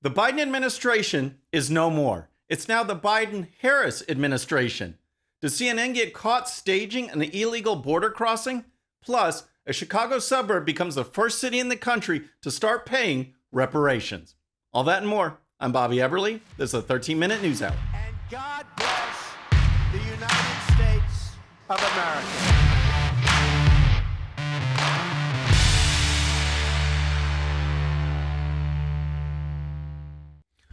The Biden administration is no more. It's now the Biden-Harris administration. Does CNN get caught staging an illegal border crossing? Plus, a Chicago suburb becomes the first city in the country to start paying reparations. All that and more. I'm Bobby Eberle. This is a 13-minute news hour. And God bless the United States of America.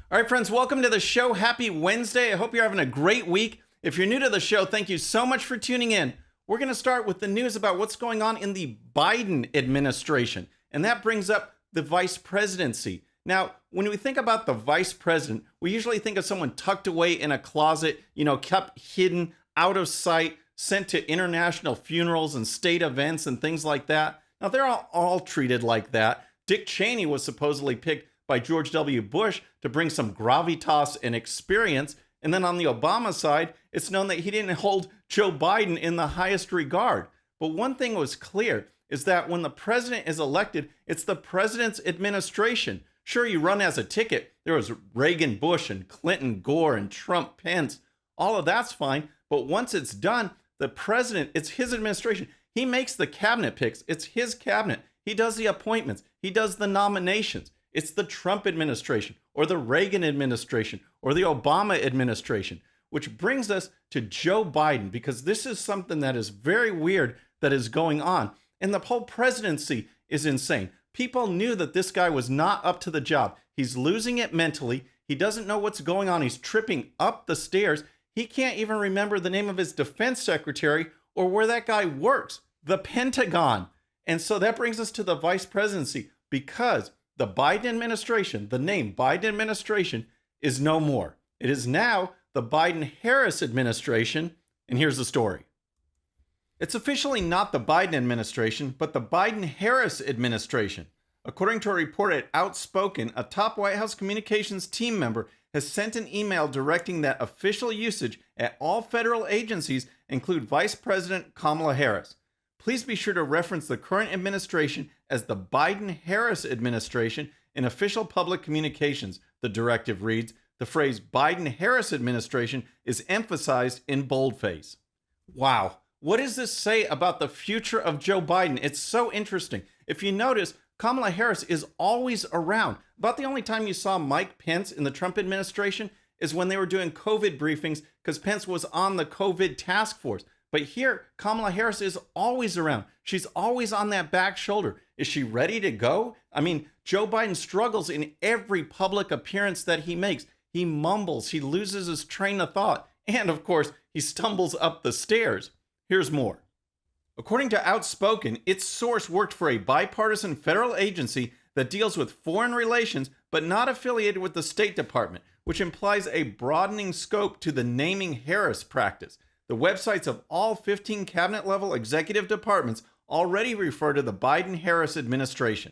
All right, friends, welcome to the show. Happy Wednesday. I hope you're having a great week. If you're new to the show, thank you so much for tuning in. We're going to start with the news about what's going on in the Biden administration, and that brings up the vice presidency. Now, when we think about the vice president, we usually think of someone tucked away in a closet, kept hidden, out of sight, sent to international funerals and state events and things like that. Now, they're all treated like that. Dick Cheney was supposedly picked by George W. Bush to bring some gravitas and experience. And then on the Obama side, it's known that he didn't hold Joe Biden in the highest regard. But one thing was clear is that when the president is elected, it's the president's administration. Sure, you run as a ticket. There was Reagan, Bush, and Clinton, Gore, and Trump, Pence. All of that's fine. But once it's done, the president, it's his administration. He makes the cabinet picks. It's his cabinet. He does the appointments. He does the nominations. It's the Trump administration or the Reagan administration or the Obama administration, which brings us to Joe Biden, because this is something that is very weird that is going on. And the whole presidency is insane. People knew that this guy was not up to the job. He's losing it mentally. He doesn't know what's going on. He's tripping up the stairs. He can't even remember the name of his defense secretary or where that guy works, the Pentagon. And so that brings us to the vice presidency, because the Biden administration, the name Biden administration, is no more. It is now the Biden-Harris administration, and here's the story. It's officially not the Biden administration, but the Biden-Harris administration. According to a report at Outspoken, a top White House communications team member has sent an email directing that official usage at all federal agencies include Vice President Kamala Harris. Please be sure to reference the current administration as the Biden-Harris administration in official public communications, the directive reads. The phrase Biden-Harris administration is emphasized in boldface. Wow. What does this say about the future of Joe Biden? It's so interesting. If you notice, Kamala Harris is always around. About the only time you saw Mike Pence in the Trump administration is when they were doing COVID briefings, because Pence was on the COVID task force. But here, Kamala Harris is always around. She's always on that back shoulder. Is she ready to go? I mean, Joe Biden struggles in every public appearance that he makes. He mumbles, he loses his train of thought, and of course, he stumbles up the stairs. Here's more. According to Outspoken, its source worked for a bipartisan federal agency that deals with foreign relations, but not affiliated with the State Department, which implies a broadening scope to the naming Harris practice. The websites of all 15 cabinet-level executive departments already refer to the Biden-Harris administration.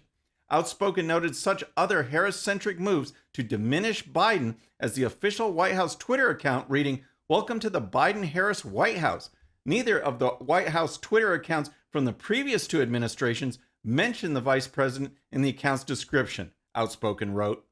Outspoken noted such other Harris-centric moves to diminish Biden as the official White House Twitter account reading, "Welcome to the Biden-Harris White House." Neither of the White House Twitter accounts from the previous two administrations mentioned the vice president in the account's description, Outspoken wrote.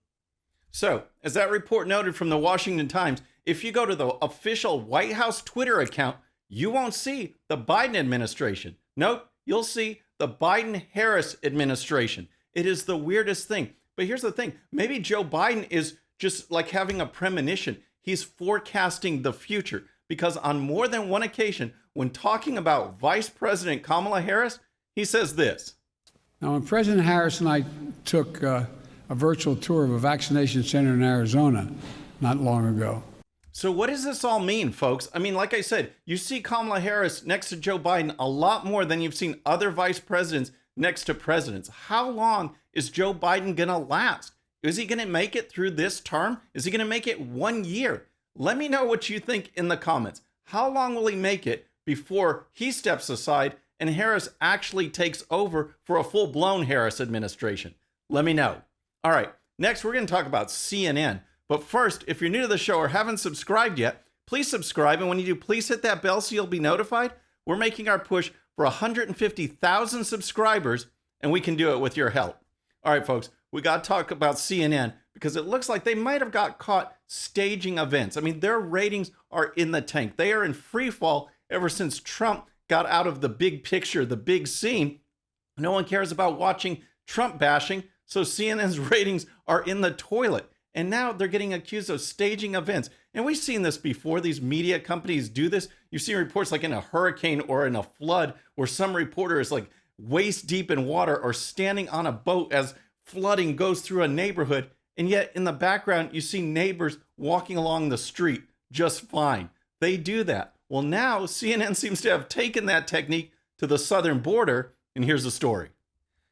So, as that report noted from the Washington Times, if you go to the official White House Twitter account, you won't see the Biden administration. Nope, you'll see the Biden-Harris administration. It is the weirdest thing. But here's the thing. Maybe Joe Biden is just like having a premonition. He's forecasting the future, because on more than one occasion, when talking about Vice President Kamala Harris, he says this. Now, when President Harris and I took a virtual tour of a vaccination center in Arizona not long ago. So what does this all mean, folks? I mean, like I said, you see Kamala Harris next to Joe Biden a lot more than you've seen other vice presidents next to presidents. How long is Joe Biden going to last? Is he going to make it through this term? Is he going to make it 1 year? Let me know what you think in the comments. How long will he make it before he steps aside and Harris actually takes over for a full-blown Harris administration? Let me know. All right, next we're going to talk about CNN. But first, if you're new to the show or haven't subscribed yet, please subscribe. And when you do, please hit that bell so you'll be notified. We're making our push for 150,000 subscribers, and we can do it with your help. All right, folks, we got to talk about CNN because it looks like they might have got caught staging events. I mean, their ratings are in the tank. They are in free fall ever since Trump got out of the big picture, the big scene. No one cares about watching Trump bashing, so CNN's ratings are in the toilet. And now they're getting accused of staging events. And we've seen this before. These media companies do this. You've seen reports like in a hurricane or in a flood where some reporter is like waist deep in water or standing on a boat as flooding goes through a neighborhood. And yet in the background, you see neighbors walking along the street just fine. They do that. Well, now CNN seems to have taken that technique to the southern border. And here's the story.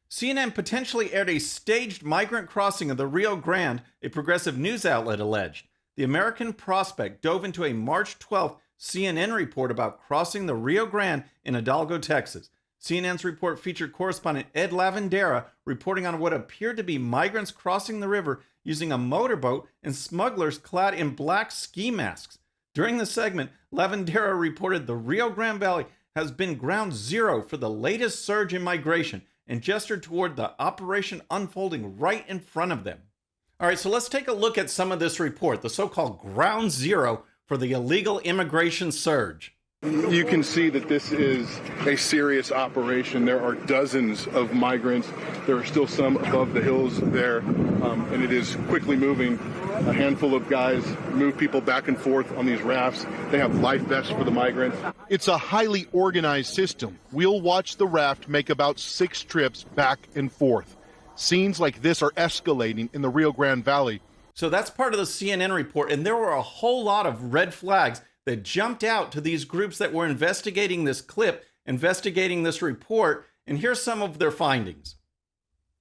CNN potentially aired a staged migrant crossing of the Rio Grande, a progressive news outlet alleged. The American Prospect dove into a March 12th CNN report about crossing the Rio Grande in Hidalgo, Texas. CNN's report featured correspondent Ed Lavandera reporting on what appeared to be migrants crossing the river using a motorboat and smugglers clad in black ski masks. During the segment, Lavandera reported the Rio Grande Valley has been ground zero for the latest surge in migration and gestured toward the operation unfolding right in front of them. All right, so let's take a look at some of this report, the so-called ground zero for the illegal immigration surge. You can see that this is a serious operation. There are dozens of migrants. There are still some above the hills there, and it is quickly moving. A handful of guys move people back and forth on these rafts. They have life vests for the migrants. It's a highly organized system. We'll watch the raft make about 6 trips back and forth. Scenes like this are escalating in the Rio Grande Valley. So that's part of the CNN report, and there were a whole lot of red flags that jumped out to these groups that were investigating this clip, investigating this report, and here's some of their findings.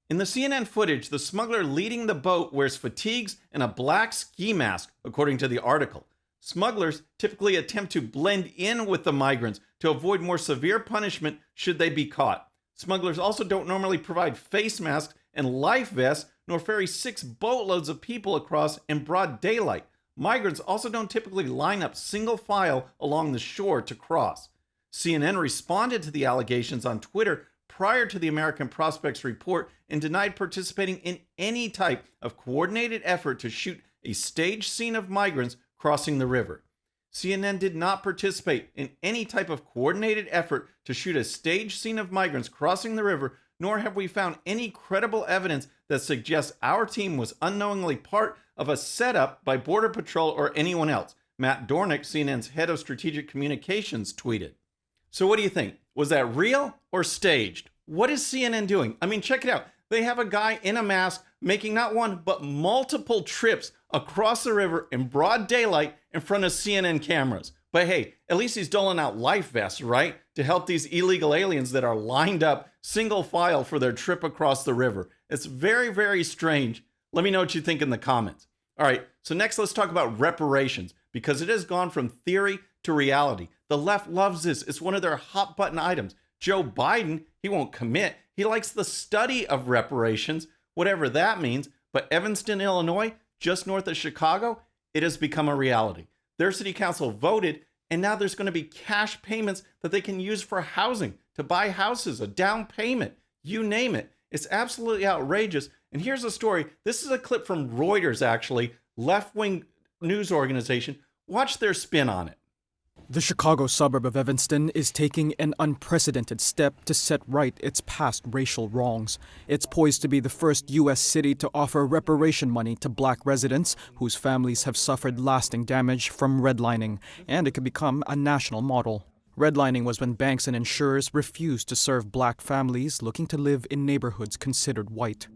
In the CNN footage, the smuggler leading the boat wears fatigues and a black ski mask, according to the article. Smugglers typically attempt to blend in with the migrants to avoid more severe punishment should they be caught. Smugglers also don't normally provide face masks and life vests, nor ferry 6 boatloads of people across in broad daylight. Migrants also don't typically line up single file along the shore to cross. CNN responded to the allegations on Twitter prior to the American Prospect's report and denied participating in any type of coordinated effort to shoot a staged scene of migrants crossing the river. CNN did not participate in any type of coordinated effort to shoot a staged scene of migrants crossing the river, nor have we found any credible evidence that suggests our team was unknowingly part of a setup by Border Patrol or anyone else, Matt Dornick, CNN's head of strategic communications, tweeted. So what do you think? Was that real or staged? What is CNN doing? I mean, check it out. They have a guy in a mask making not one, but multiple trips across the river in broad daylight in front of CNN cameras. But hey, at least he's doling out life vests, right? To help these illegal aliens that are lined up single file for their trip across the river. It's very, very strange. Let me know what you think in the comments. All right, so next let's talk about reparations, because it has gone from theory to reality. The left loves this. It's one of their hot button items. Joe Biden, he won't commit. He likes the study of reparations, whatever that means. But Evanston, Illinois, just north of Chicago, it has become a reality. Their city council voted, and now there's going to be cash payments that they can use for housing, to buy houses, a down payment, you name it. It's absolutely outrageous. And here's a story. This is a clip from Reuters, actually, left-wing news organization. Watch their spin on it. The Chicago suburb of Evanston is taking an unprecedented step to set right its past racial wrongs. It's poised to be the first U.S. city to offer reparation money to black residents whose families have suffered lasting damage from redlining, and it could become a national model. Redlining was when banks and insurers refused to serve black families looking to live in neighborhoods considered white.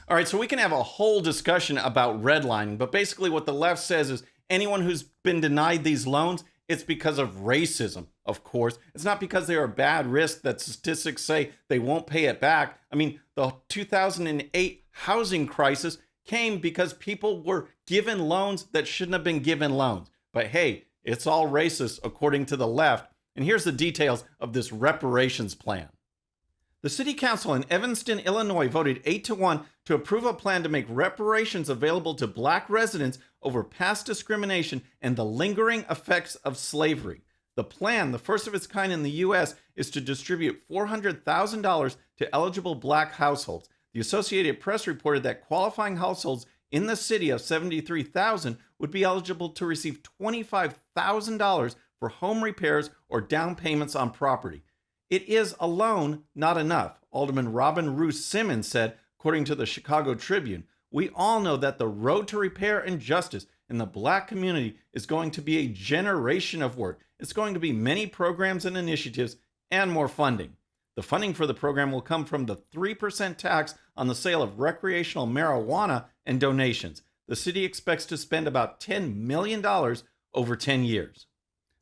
All right, so we can have a whole discussion about redlining, but basically what the left says is anyone who's been denied these loans, it's because of racism, of course. It's not because they're a bad risk that statistics say they won't pay it back. I mean, the 2008 housing crisis came because people were given loans that shouldn't have been given loans. But hey, it's all racist according to the left. And here's the details of this reparations plan. The city council in Evanston, Illinois voted 8-1 to approve a plan to make reparations available to black residents over past discrimination and the lingering effects of slavery. The plan, the first of its kind in the U.S., is to distribute $400,000 to eligible black households. The Associated Press reported that qualifying households in the city of 73,000 would be eligible to receive $25,000 for home repairs or down payments on property. It is alone not enough, Alderman Robin Roos Simmons said, according to the Chicago Tribune. We all know that the road to repair and justice in the Black community is going to be a generation of work. It's going to be many programs and initiatives and more funding. The funding for the program will come from the 3% tax on the sale of recreational marijuana and donations. The city expects to spend about $10 million over 10 years.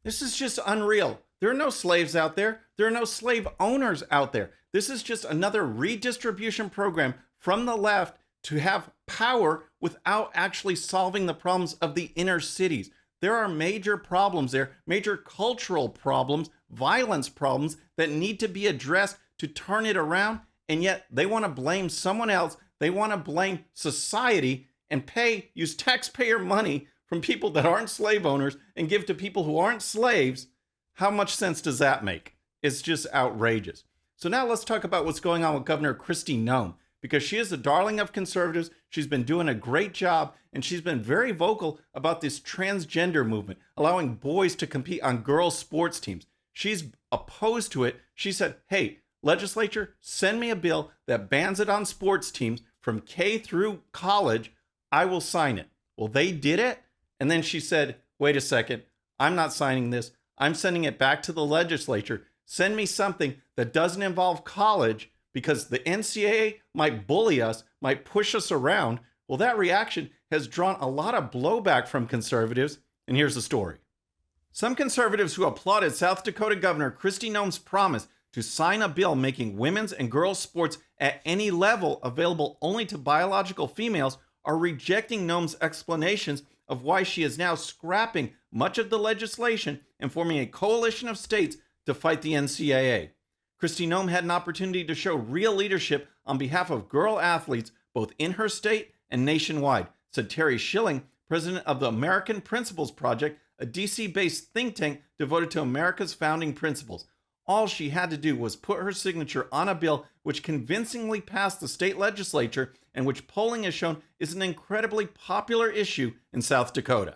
This is just unreal. There are no slaves out there. There are no slave owners out there. This is just another redistribution program from the left to have power without actually solving the problems of the inner cities. There are major problems there, major cultural problems, violence problems that need to be addressed to turn it around. And yet they want to blame someone else. They want to blame society and use taxpayer money from people that aren't slave owners and give to people who aren't slaves. How much sense does that make? It's just outrageous. So now let's talk about what's going on with Governor Kristi Noem, because she is the darling of conservatives. She's been doing a great job, and she's been very vocal about this transgender movement, allowing boys to compete on girls' sports teams. She's opposed to it. She said, hey, legislature, send me a bill that bans it on sports teams from K through college. I will sign it. Well, they did it. And then she said, wait a second, I'm not signing this. I'm sending it back to the legislature. Send me something that doesn't involve college, because the NCAA might bully us, might push us around. Well, that reaction has drawn a lot of blowback from conservatives. And here's the story. Some conservatives who applauded South Dakota Governor Kristi Noem's promise to sign a bill making women's and girls' sports at any level available only to biological females are rejecting Noem's explanations of why she is now scrapping much of the legislation and forming a coalition of states to fight the NCAA. Kristi Noem had an opportunity to show real leadership on behalf of girl athletes both in her state and nationwide, said Terry Schilling, president of the American Principles Project, a DC-based think tank devoted to America's founding principles. All she had to do was put her signature on a bill which convincingly passed the state legislature and which polling has shown is an incredibly popular issue in South Dakota.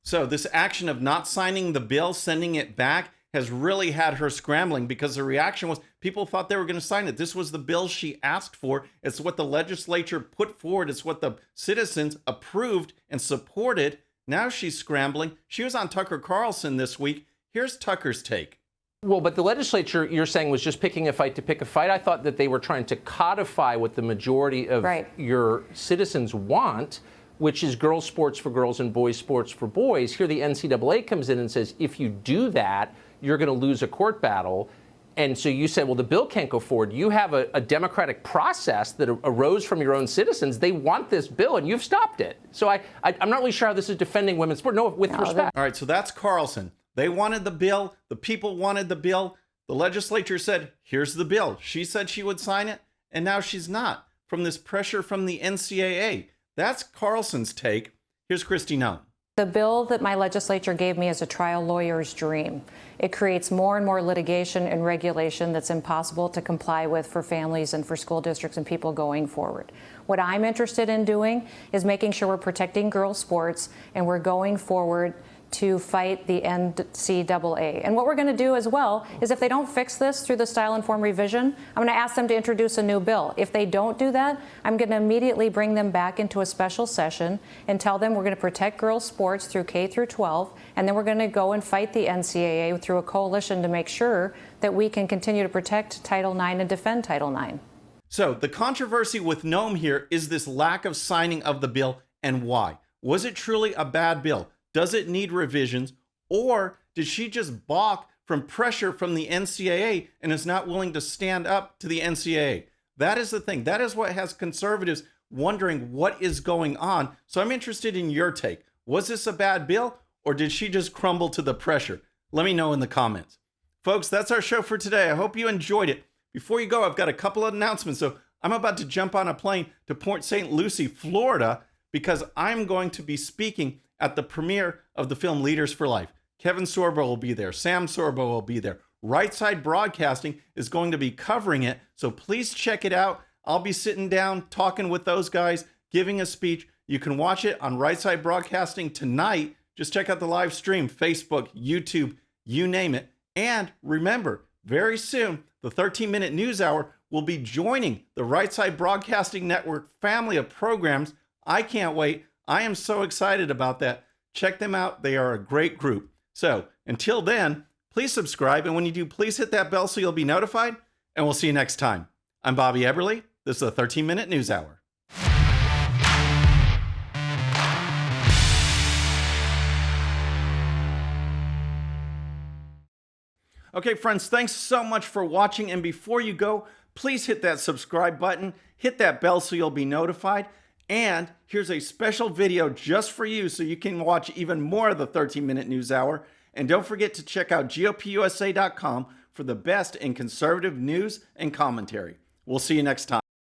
So this action of not signing the bill, sending it back, has really had her scrambling, because the reaction was people thought they were going to sign it. This was the bill she asked for. It's what the legislature put forward. It's what the citizens approved and supported. Now she's scrambling. She was on Tucker Carlson this week. Here's Tucker's take. Well, but the legislature, you're saying, was just picking a fight to pick a fight. I thought that they were trying to codify what the majority of your citizens want, which is girls' sports for girls and boys' sports for boys. Here the NCAA comes in and says, if you do that, you're going to lose a court battle. And so you said, well, the bill can't go forward. You have a democratic process that arose from your own citizens. They want this bill, and you've stopped it. So I'm not really sure how this is defending women's sport. No, with respect. All right, so that's Carlson. They wanted the bill. The people wanted the bill. The legislature said, here's the bill. She said she would sign it, and now she's not, from this pressure from the NCAA. That's Carlson's take. Here's Kristi Noem. The bill that my legislature gave me is a trial lawyer's dream. It creates more and more litigation and regulation that's impossible to comply with for families and for school districts and people going forward. What I'm interested in doing is making sure we're protecting girls' sports, and we're going forward to fight the NCAA. And what we're going to do as well is, if they don't fix this through the style and form revision, I'm going to ask them to introduce a new bill. If they don't do that, I'm going to immediately bring them back into a special session and tell them we're going to protect girls' sports through K through 12, and then we're going to go and fight the NCAA through a coalition to make sure that we can continue to protect Title IX and defend Title IX. So the controversy with Noem here is this lack of signing of the bill, and why. Was it truly a bad bill? Does it need revisions, or did she just balk from pressure from the NCAA and is not willing to stand up to the NCAA? That is the thing. That is what has conservatives wondering what is going on. So I'm interested in your take. Was this a bad bill, or did she just crumble to the pressure? Let me know in the comments. Folks, that's our show for today. I hope you enjoyed it. Before you go, I've got a couple of announcements. So I'm about to jump on a plane to Port St. Lucie, Florida, because I'm going to be speaking at the premiere of the film Leaders for Life. Kevin Sorbo will be there. Sam Sorbo will be there. Right Side Broadcasting is going to be covering it, so please check it out. I'll be sitting down, talking with those guys, giving a speech. You can watch it on Right Side Broadcasting tonight. Just check out the live stream, Facebook, YouTube, you name it. And remember, very soon, the 13-minute news hour will be joining the Right Side Broadcasting Network family of programs. I can't wait. I am so excited about that. Check them out. They are a great group. So until then, please subscribe. And when you do, please hit that bell so you'll be notified. And we'll see you next time. I'm Bobby Eberle. This is the 13-minute news hour. Okay, friends, thanks so much for watching. And before you go, please hit that subscribe button, hit that bell so you'll be notified. And here's a special video just for you so you can watch even more of the 13-minute news hour. And don't forget to check out GOPUSA.com for the best in conservative news and commentary. We'll see you next time.